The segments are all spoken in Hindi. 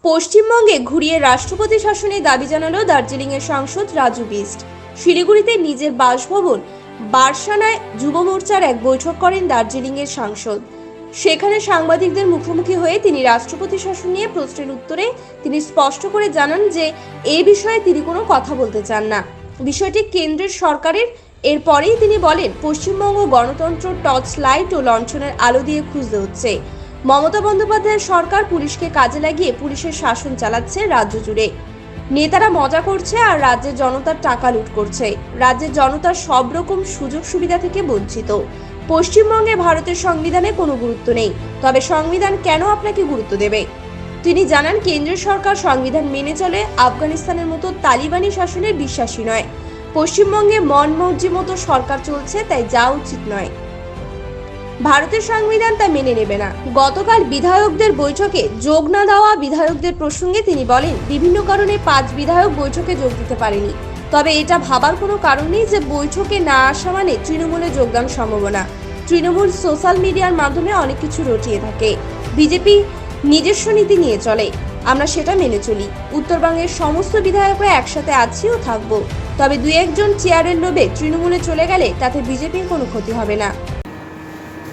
পশ্চিমবঙ্গে ঘুরিয়ে রাষ্ট্রপতি শাসনের দাবি জানালো দার্জিলিংয়ের সাংসদ রাজু বিস্ট। শিলিগুড়িতে নিজের বাসভবন বারসানায় যুব মোর্চার এক বৈঠক করেন দার্জিলিংয়ের সাংসদ। সেখানে সাংবাদিকদের মুখোমুখি হয়ে তিনি রাষ্ট্রপতি শাসন নিয়ে প্রশ্নের উত্তরে তিনি স্পষ্ট করে জানান যে এই বিষয়ে তিনি কোনো কথা বলতে চান না, বিষয়টি কেন্দ্রের সরকারের। এরপরেই তিনি বলেন, পশ্চিমবঙ্গ গণতন্ত্র টর্চ লাইট ও লণ্ঠনের আলো দিয়ে খুঁজতে হচ্ছে। মমতা বন্দ্যোপাধ্যায়ের সরকার পুলিশকে কাজে লাগিয়ে পুলিশের শাসন চালাচ্ছে রাজ্য জুড়ে। নেতারা মজা করছে আর রাজ্যের জনতার টাকা লুট করছে। রাজ্যের জনতার সব রকম সুযোগ সুবিধা থেকে বঞ্চিত। পশ্চিমবঙ্গে ভারতের সংবিধানে কোনো গুরুত্ব নেই, তবে সংবিধান কেন আপনাকে গুরুত্ব দেবে? তিনি জানান, কেন্দ্রীয় সরকার সংবিধান মেনে চলে, আফগানিস্তানের মতো তালিবানি শাসনের বিশ্বাসী নয়। পশ্চিমবঙ্গে মন মর্জি মতো সরকার চলছে, তাই যাওয়া উচিত নয়। ভারতের সংবিধান তা মেনে নেবে না। গতকাল বিধায়কদের বৈঠকে যোগ না দেওয়া বিধায়কদের প্রসঙ্গে তিনি বলেন, বিভিন্ন কারণে 5 বিধায়ক বৈঠকে যোগ দিতে পারেনি। তবে এটা ভাবার কোনো কারণ নেই যে বৈঠকে না আসা মানে তৃণমূলে যোগদান সম্ভব না। তৃণমূল সোশ্যাল মিডিয়ার মাধ্যমে অনেক কিছু রটিয়ে থাকে। বিজেপি নিজস্ব নীতি নিয়ে চলে, আমরা সেটা মেনে চলি। উত্তরবঙ্গের সমস্ত বিধায়করা একসাথে আছি ও থাকবো, তবে 2-1 জন চেয়ারের লোভে তৃণমূলে চলে গেলে তাতে বিজেপির কোনো ক্ষতি হবে না।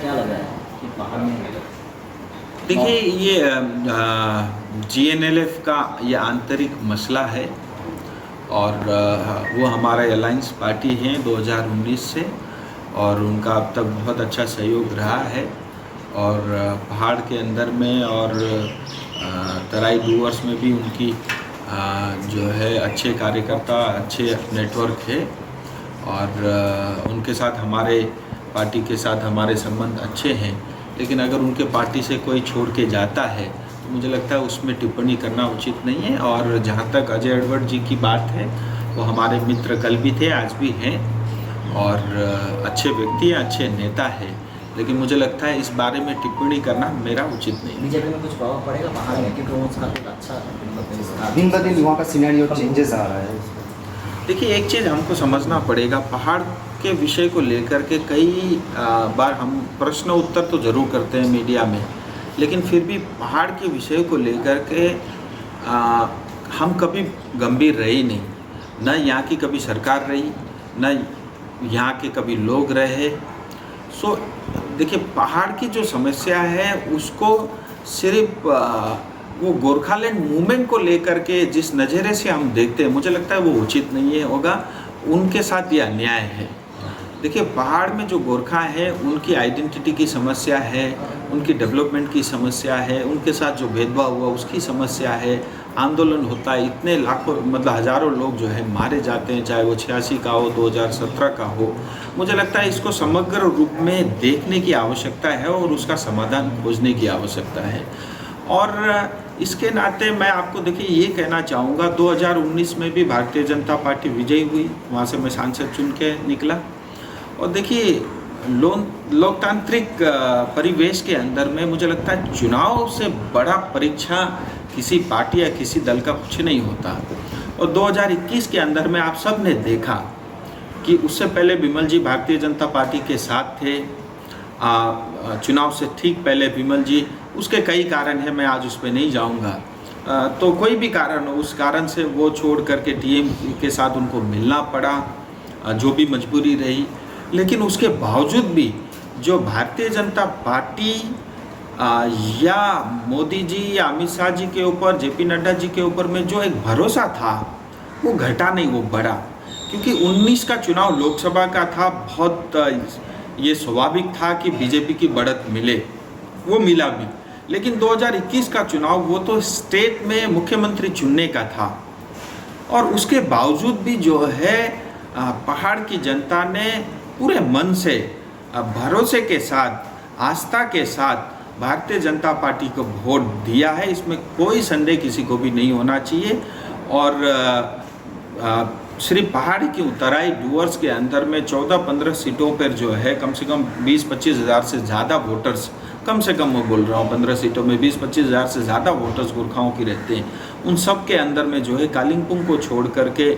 क्या लगा है कि पहाड़ में देखिए ये जीएनएलएफ का ये आंतरिक मसला है और वो हमारा अलायंस पार्टी है 2019 से और उनका अब तक बहुत अच्छा सहयोग रहा है और पहाड़ के अंदर में और तराई डूवर्स में भी उनकी जो है अच्छे कार्यकर्ता, अच्छे नेटवर्क है और उनके साथ हमारे पार्टी के साथ हमारे संबंध अच्छे हैं। लेकिन अगर उनके पार्टी से कोई छोड़ के जाता है तो मुझे लगता है उसमें टिप्पणी करना उचित नहीं है। और जहाँ तक अजय एडवर्ड जी की बात है, वो हमारे मित्र कल भी थे, आज भी हैं और अच्छे व्यक्ति हैं, अच्छे नेता हैं, लेकिन मुझे लगता है इस बारे में टिप्पणी करना मेरा उचित नहीं है। बीजेपी में कुछ प्रभाव पड़ेगा पहाड़ में, क्योंकि वो उसका कुछ अच्छा दिन ब दिन वहाँ का सिनेरियो चेंजेस आ रहा है। देखिए, एक चीज़ हमको समझना पड़ेगा, पहाड़ के विषय को लेकर के कई बार हम प्रश्न उत्तर तो ज़रूर करते हैं मीडिया में, लेकिन फिर भी पहाड़ के विषय को लेकर के हम कभी गंभीर रहे नहीं। न यहाँ की कभी सरकार रही, न यहाँ के कभी लोग रहे। सो देखिए, पहाड़ की जो समस्या है उसको सिर्फ वो गोरखालैंड मूवमेंट को लेकर के जिस नज़रिए से हम देखते हैं, मुझे लगता है वो उचित नहीं है होगा। उनके साथ ये अन्याय है। देखिए, पहाड़ में जो गोरखा है उनकी आइडेंटिटी की समस्या है, उनकी डेवलपमेंट की समस्या है, उनके साथ जो भेदभाव हुआ उसकी समस्या है। आंदोलन होता है, इतने लाखों मतलब हज़ारों लोग जो है मारे जाते हैं, चाहे वो 86 का हो, 2017 का हो। मुझे लगता है इसको समग्र रूप में देखने की आवश्यकता है और उसका समाधान खोजने की आवश्यकता है। और इसके नाते मैं आपको देखिए ये कहना चाहूँगा, 2019 में भी भारतीय जनता पार्टी विजयी हुई, वहाँ से मैं सांसद चुन के निकला। और देखिए, लोकतांत्रिक परिवेश के अंदर में मुझे लगता है चुनाव से बड़ा परीक्षा किसी पार्टी या किसी दल का कुछ नहीं होता। और 2021 के अंदर में आप सब ने देखा कि उससे पहले विमल जी भारतीय जनता पार्टी के साथ थे, चुनाव से ठीक पहले विमल जी, उसके कई कारण हैं, मैं आज उस पर नहीं जाऊंगा। तो कोई भी कारण हो, उस कारण से वो छोड़ करके टीएम के साथ उनको मिलना पड़ा, जो भी मजबूरी रही। लेकिन उसके बावजूद भी जो भारतीय जनता पार्टी या मोदी जी या अमित शाह जी के ऊपर, जेपी नड्डा जी के ऊपर में जो एक भरोसा था, वो घटा नहीं, वो बढ़ा। क्योंकि 19 का चुनाव लोकसभा का था, बहुत ये स्वाभाविक था कि बीजेपी की बढ़त मिले, वो मिला भी। लेकिन 2021 का चुनाव वो तो स्टेट में मुख्यमंत्री चुनने का था और उसके बावजूद भी जो है पहाड़ की जनता ने पूरे मन से, भरोसे के साथ, आस्था के साथ भारतीय जनता पार्टी को वोट दिया है। इसमें कोई संदेह किसी को भी नहीं होना चाहिए। और सिर्फ पहाड़ी की तराई डूवर्स के अंदर में 14-15 सीटों पर जो है कम से कम 20-25 हज़ार से ज़्यादा वोटर्स, कम से कम मैं बोल रहा हूँ 15 सीटों में 20-25 हज़ार से ज़्यादा वोटर्स गोरखाओं की रहते हैं। उन सब के अंदर में जो है कालिम्पोंग को छोड़ करके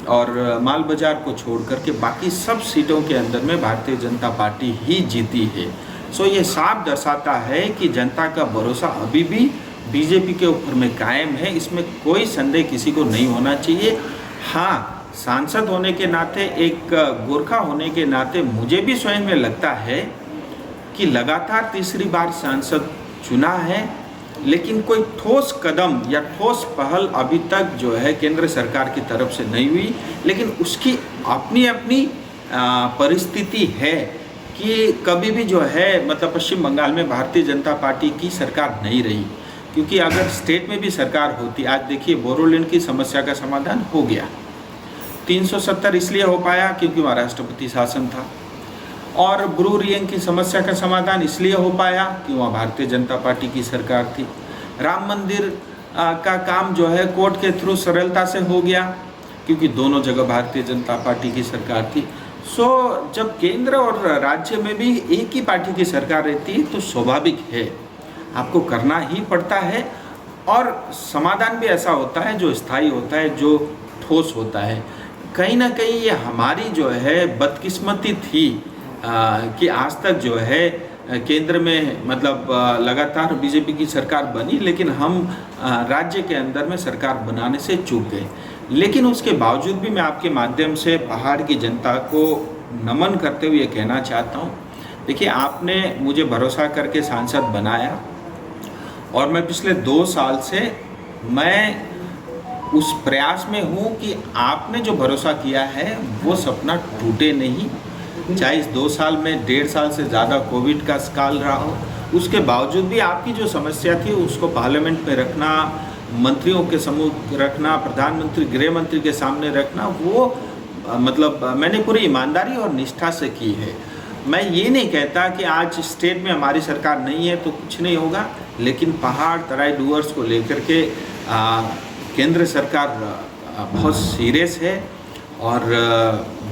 और माल बाजार को छोड़ करके बाकी सब सीटों के अंदर में भारतीय जनता पार्टी ही जीती है। सो ये साफ दर्शाता है कि जनता का भरोसा अभी भी बीजेपी के ऊपर में कायम है, इसमें कोई संदेह किसी को नहीं होना चाहिए। हाँ, सांसद होने के नाते, एक गोरखा होने के नाते मुझे भी स्वयं में लगता है कि लगातार तीसरी बार सांसद चुना है, लेकिन कोई ठोस कदम या ठोस पहल अभी तक जो है केंद्र सरकार की तरफ से नहीं हुई। लेकिन उसकी अपनी अपनी परिस्थिति है कि कभी भी जो है मतलब पश्चिम बंगाल में भारतीय जनता पार्टी की सरकार नहीं रही, क्योंकि अगर स्टेट में भी सरकार होती, आज देखिए बोरोलैंड की समस्या का समाधान हो गया। 370 इसलिए हो पाया क्योंकि वहाँ राष्ट्रपति शासन था, और ब्रू रियांग की समस्या का समाधान इसलिए हो पाया कि वहाँ भारतीय जनता पार्टी की सरकार थी। राम मंदिर का काम जो है कोर्ट के थ्रू सरलता से हो गया क्योंकि दोनों जगह भारतीय जनता पार्टी की सरकार थी। सो जब केंद्र और राज्य में भी एक ही पार्टी की सरकार रहती है तो स्वाभाविक है आपको करना ही पड़ता है, और समाधान भी ऐसा होता है जो स्थायी होता है, जो ठोस होता है। कहीं ना कहीं ये हमारी जो है बदकिस्मती थी कि आज तक जो है केंद्र में मतलब लगातार बीजेपी की सरकार बनी, लेकिन हम राज्य के अंदर में सरकार बनाने से चूक गए। लेकिन उसके बावजूद भी मैं आपके माध्यम से पहाड़ की जनता को नमन करते हुए कहना चाहता हूँ, देखिए आपने मुझे भरोसा करके सांसद बनाया, और मैं पिछले 2 साल से मैं उस प्रयास में हूँ कि आपने जो भरोसा किया है वो सपना टूटे नहीं। चाहे इस 2 साल में 1.5 साल से ज़्यादा कोविड का काल रहा हो, उसके बावजूद भी आपकी जो समस्या थी उसको पार्लियामेंट में रखना, मंत्रियों के समूह रखना, प्रधानमंत्री गृह मंत्री के सामने रखना, वो मतलब मैंने पूरी ईमानदारी और निष्ठा से की है। मैं ये नहीं कहता कि आज स्टेट में हमारी सरकार नहीं है तो कुछ नहीं होगा, लेकिन पहाड़ तराई डूअर्स को लेकर के केंद्र सरकार बहुत सीरियस है, और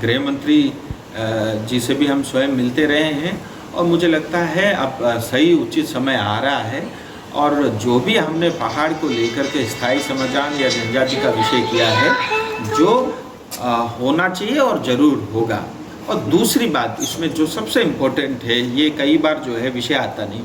गृह मंत्री जी से भी हम स्वयं मिलते रहे हैं, और मुझे लगता है अब सही उचित समय आ रहा है, और जो भी हमने पहाड़ को लेकर के स्थायी समाधान या जनजाति का विषय किया है जो होना चाहिए और ज़रूर होगा। और दूसरी बात इसमें जो सबसे इम्पोर्टेंट है, ये कई बार जो है विषय आता नहीं।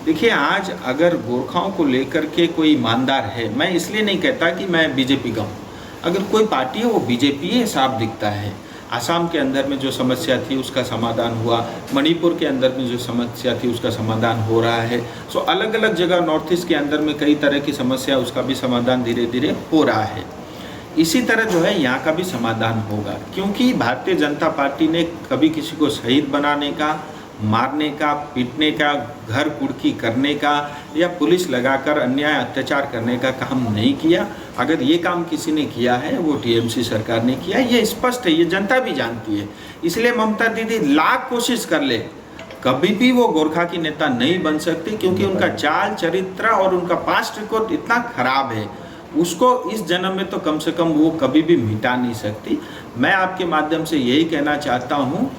देखिए आज अगर गोरखाओं को लेकर के कोई ईमानदार है, मैं इसलिए नहीं कहता कि मैं बीजेपी का हूँ, अगर कोई पार्टी है वो बीजेपी है, साफ दिखता है। आसाम के अंदर में जो समस्या थी उसका समाधान हुआ, मणिपुर के अंदर में जो समस्या थी उसका समाधान हो रहा है। सो अलग अलग जगह नॉर्थ ईस्ट के अंदर में कई तरह की समस्या, उसका भी समाधान धीरे धीरे हो रहा है। इसी तरह जो है यहाँ का भी समाधान होगा, क्योंकि भारतीय जनता पार्टी ने कभी किसी को शहीद बनाने का, मारने का, पीटने का, घर कुड़की करने का या पुलिस लगाकर अन्याय अत्याचार करने का काम नहीं किया। अगर ये काम किसी ने किया है वो टीएमसी सरकार ने किया, ये स्पष्ट है, ये जनता भी जानती है। इसलिए ममता दीदी लाख कोशिश कर ले, कभी भी वो गोरखा की नेता नहीं बन सकती, क्योंकि उनका चाल चरित्र और उनका पास्ट रिकॉर्ड इतना खराब है, उसको इस जन्म में तो कम से कम वो कभी भी मिटा नहीं सकती। मैं आपके माध्यम से यही कहना चाहता हूँ,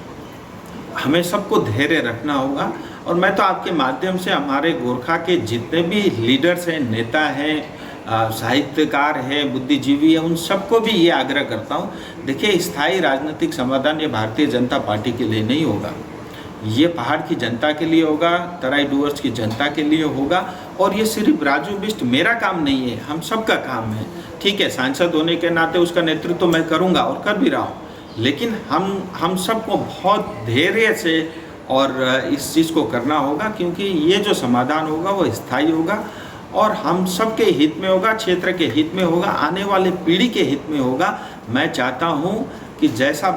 हमें सबको धैर्य रखना होगा, और मैं तो आपके माध्यम से हमारे गोरखा के जितने भी लीडर्स हैं, नेता हैं, साहित्यकार हैं, बुद्धिजीवी हैं, उन सबको भी ये आग्रह करता हूँ, देखिए स्थायी राजनीतिक समाधान ये भारतीय जनता पार्टी के लिए नहीं होगा, ये पहाड़ की जनता के लिए होगा, तराई डूअर्स की जनता के लिए होगा। और ये सिर्फ राजू बिष्ट मेरा काम नहीं है, हम सबका काम है। ठीक है, सांसद होने के नाते उसका नेतृत्व तो मैं करूँगा और कर भी रहा हूँ, लेकिन हम सबको बहुत धैर्य से और इस चीज़ को करना होगा, क्योंकि ये जो समाधान होगा वो स्थायी होगा और हम सबके हित में होगा, क्षेत्र के हित में होगा, आने वाले पीढ़ी के हित में होगा। मैं चाहता हूँ कि जैसा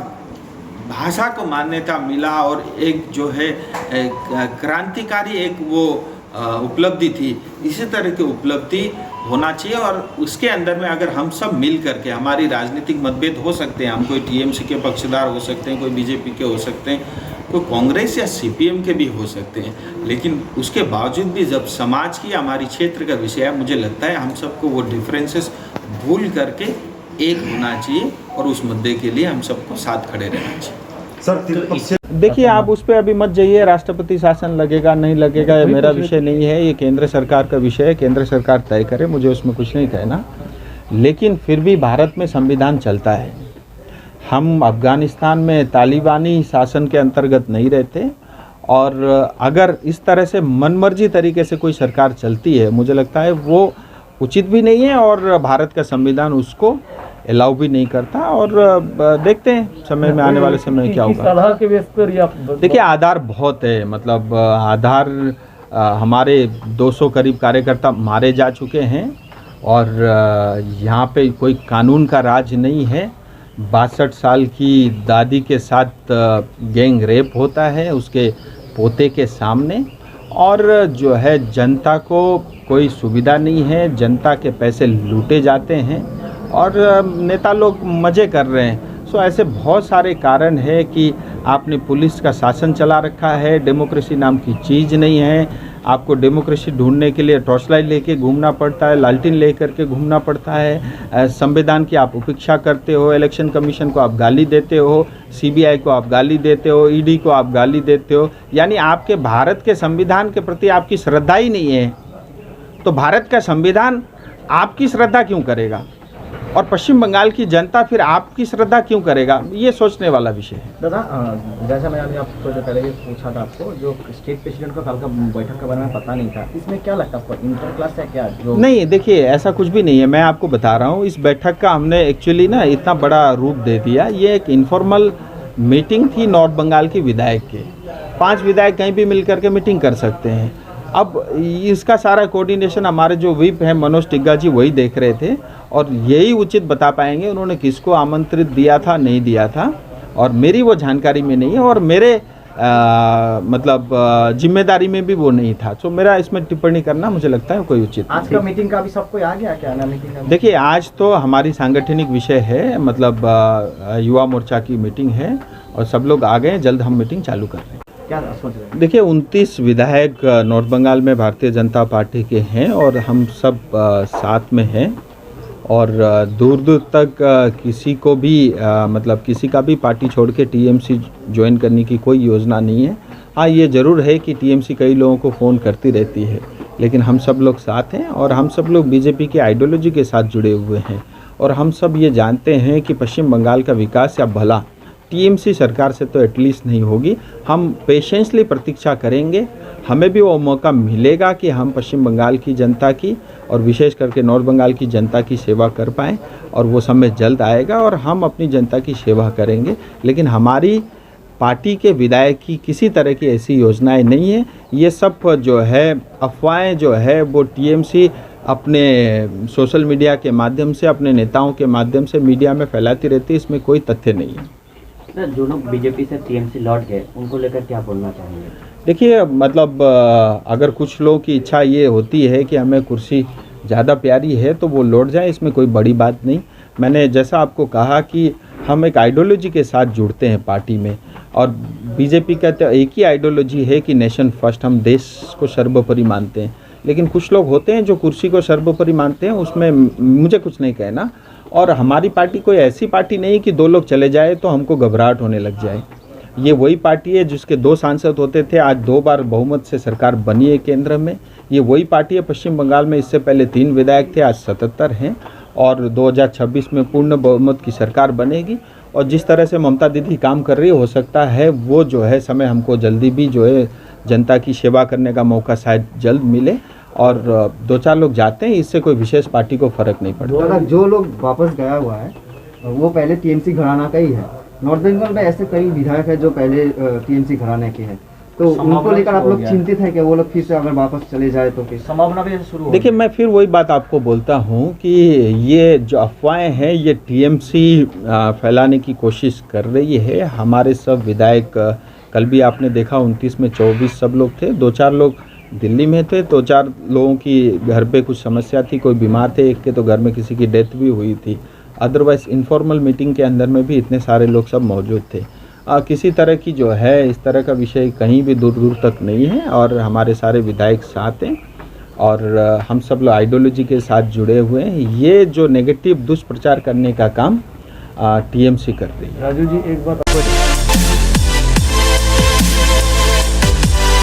भाषा को मान्यता मिला और एक जो है क्रांतिकारी एक वो उपलब्धि थी, इसी तरह की उपलब्धि होना चाहिए। और उसके अंदर में अगर हम सब मिल करके, हमारी राजनीतिक मतभेद हो सकते हैं, हम कोई टीएमसी के पक्षधर हो सकते हैं, कोई बीजेपी के हो सकते हैं, कोई कांग्रेस या सीपीएम के भी हो सकते हैं, लेकिन उसके बावजूद भी जब समाज की, हमारी क्षेत्र का विषय है, मुझे लगता है हम सबको वो डिफरेंसेस भूल करके एक होना चाहिए और उस मुद्दे के लिए हम सबको साथ खड़े रहना चाहिए। सर देखिए, आप उस पर अभी मत जाइए, राष्ट्रपति शासन लगेगा नहीं लगेगा ये मेरा विषय नहीं है, ये केंद्र सरकार का विषय है, केंद्र सरकार तय करे, मुझे उसमें कुछ नहीं कहना। लेकिन फिर भी भारत में संविधान चलता है, हम अफगानिस्तान में तालिबानी शासन के अंतर्गत नहीं रहते और अगर इस तरह से मनमर्जी तरीके से कोई सरकार चलती है, मुझे लगता है वो उचित भी नहीं है और भारत का संविधान उसको अलाउ भी नहीं करता। और देखते हैं समय में, आने वाले समय में क्या होगा। आधार के बेस पर या देखिए आधार बहुत है, मतलब आधार हमारे 200 करीब कार्यकर्ता मारे जा चुके हैं और यहाँ पे कोई कानून का राज नहीं है। 62 साल की दादी के साथ गैंग रेप होता है उसके पोते के सामने, और जो है जनता को कोई सुविधा नहीं है, जनता के पैसे लूटे जाते हैं और नेता लोग मज़े कर रहे हैं। सो ऐसे बहुत सारे कारण है कि आपने पुलिस का शासन चला रखा है, डेमोक्रेसी नाम की चीज़ नहीं है। आपको डेमोक्रेसी ढूंढने के लिए टॉर्च लाइट लेके घूमना पड़ता है, लालटेन ले करके घूमना पड़ता है। संविधान की आप उपेक्षा करते हो, इलेक्शन कमीशन को आप गाली देते हो, सीबीआई को आप गाली देते हो, ईडी को आप गाली देते हो, यानी आपके भारत के संविधान के प्रति आपकी श्रद्धा ही नहीं है। तो भारत का संविधान आपकी श्रद्धा क्यों करेगा और पश्चिम बंगाल की जनता फिर आपकी श्रद्धा क्यों करेगा, ये सोचने वाला विषय है। दादा, जैसा मैं अभी आपको जो पहले भी पूछा था आपको, जो स्टेट प्रेसिडेंट का कल का बैठक के बारे में पता नहीं था, इसमें क्या लगता है आपको, इंटर क्लास है क्या जो? नहीं, देखिए ऐसा कुछ भी नहीं है, मैं आपको बता रहा हूँ। इस बैठक का हमने एक्चुअली ना इतना बड़ा रूप दे दिया। ये एक इनफॉर्मल मीटिंग थी नॉर्थ बंगाल की विधायक के, 5 विधायक कहीं भी मिल करके मीटिंग कर सकते हैं। अब इसका सारा कोऑर्डिनेशन हमारे जो व्हिप हैं मनोज टिग्गा जी वही देख रहे थे और यही उचित बता पाएंगे उन्होंने किसको आमंत्रित दिया था नहीं दिया था, और मेरी वो जानकारी में नहीं है और मेरे मतलब जिम्मेदारी में भी वो नहीं था। तो मेरा इसमें टिप्पणी करना मुझे लगता है कोई उचित। आज का मीटिंग का भी सबको आ गया क्या ना मीटिंग? देखिए आज तो हमारी सांगठनिक विषय है, मतलब युवा मोर्चा की मीटिंग है और सब लोग आ गए, जल्द हम मीटिंग चालू कर रहे हैं। क्या सोच रहे हैं? देखिए 29 विधायक नॉर्थ बंगाल में भारतीय जनता पार्टी के हैं और हम सब साथ में हैं और दूर दूर तक किसी को भी मतलब किसी का भी पार्टी छोड़ के टीएमसी ज्वाइन करने की कोई योजना नहीं है। हाँ, ये ज़रूर है कि टीएमसी कई लोगों को फ़ोन करती रहती है, लेकिन हम सब लोग साथ हैं और हम सब लोग बीजेपी की आइडियोलॉजी के साथ जुड़े हुए हैं और हम सब ये जानते हैं कि पश्चिम बंगाल का विकास या भला टीएमसी सरकार से तो एटलीस्ट नहीं होगी। हम पेशेंसली प्रतीक्षा करेंगे, हमें भी वो मौका मिलेगा कि हम पश्चिम बंगाल की जनता की और विशेष करके नॉर्थ बंगाल की जनता की सेवा कर पाएँ और वो समय जल्द आएगा और हम अपनी जनता की सेवा करेंगे। लेकिन हमारी पार्टी के विधायक की किसी तरह की ऐसी योजनाएं नहीं है। ये सब जो है अफवाहें जो है वो टीएमसी अपने सोशल मीडिया के माध्यम से, अपने नेताओं के माध्यम से मीडिया में फैलाती रहती है, इसमें कोई तथ्य नहीं है। जो लोग बीजेपी से टीएमसी लौट गए उनको लेकर क्या बोलना चाहेंगे? देखिए मतलब अगर कुछ लोगों की इच्छा ये होती है कि हमें कुर्सी ज़्यादा प्यारी है तो वो लौट जाए, इसमें कोई बड़ी बात नहीं। मैंने जैसा आपको कहा कि हम एक आइडियोलॉजी के साथ जुड़ते हैं पार्टी में और बीजेपी का तो एक ही आइडियोलॉजी है कि नेशन फर्स्ट, हम देश को सर्वोपरि मानते हैं। लेकिन कुछ लोग होते हैं जो कुर्सी को सर्वोपरि मानते हैं, उसमें मुझे कुछ नहीं कहना। और हमारी पार्टी कोई ऐसी पार्टी नहीं कि 2 लोग चले जाए तो हमको घबराहट होने लग जाए। ये वही पार्टी है जिसके 2 सांसद होते थे, आज 2 बार बहुमत से सरकार बनी है केंद्र में। ये वही पार्टी है पश्चिम बंगाल में, इससे पहले 3 विधायक थे, आज 77 हैं और 2026 में पूर्ण बहुमत की सरकार बनेगी। और जिस तरह से ममता दीदी काम कर रही है, हो सकता है वो जो है समय हमको जल्दी भी जो है जनता की सेवा करने का मौका शायद जल्द मिले और 2-4 लोग जाते हैं, इससे कोई विशेष पार्टी को फर्क नहीं पड़ता। जो लोग वापस गया हुआ है वो पहले टीएमसी घराना का ही है। नॉर्थ बंगाल में ऐसे कई विधायक है जो पहले टीएमसी घराने के हैं, तो उनको लेकर आप लोग चिंतित है कि वो लोग फिर से अगर वापस चले जाए तो फिर संभावना भी शुरू हो? देखिए मैं फिर वही बात आपको बोलता हूँ कि ये जो अफवाहें हैं ये टीएमसी फैलाने की कोशिश कर रही है। हमारे सब विधायक, कल भी आपने देखा 29 में 24 सब लोग थे, 2-4 लोग दिल्ली में थे, 2-4 लोगों की घर पे कुछ समस्या थी, कोई बीमार थे, एक के तो घर में किसी की डेथ भी हुई थी। अदरवाइज इनफॉर्मल मीटिंग के अंदर में भी इतने सारे लोग सब मौजूद थे। किसी तरह की जो है इस तरह का विषय कहीं भी दूर दूर तक नहीं है और हमारे सारे विधायक साथ हैं और हम सब लोग आइडियोलॉजी के साथ जुड़े हुए हैं। ये जो नेगेटिव दुष्प्रचार करने का काम टीएमसी कर रही है। राजू जी, एक बात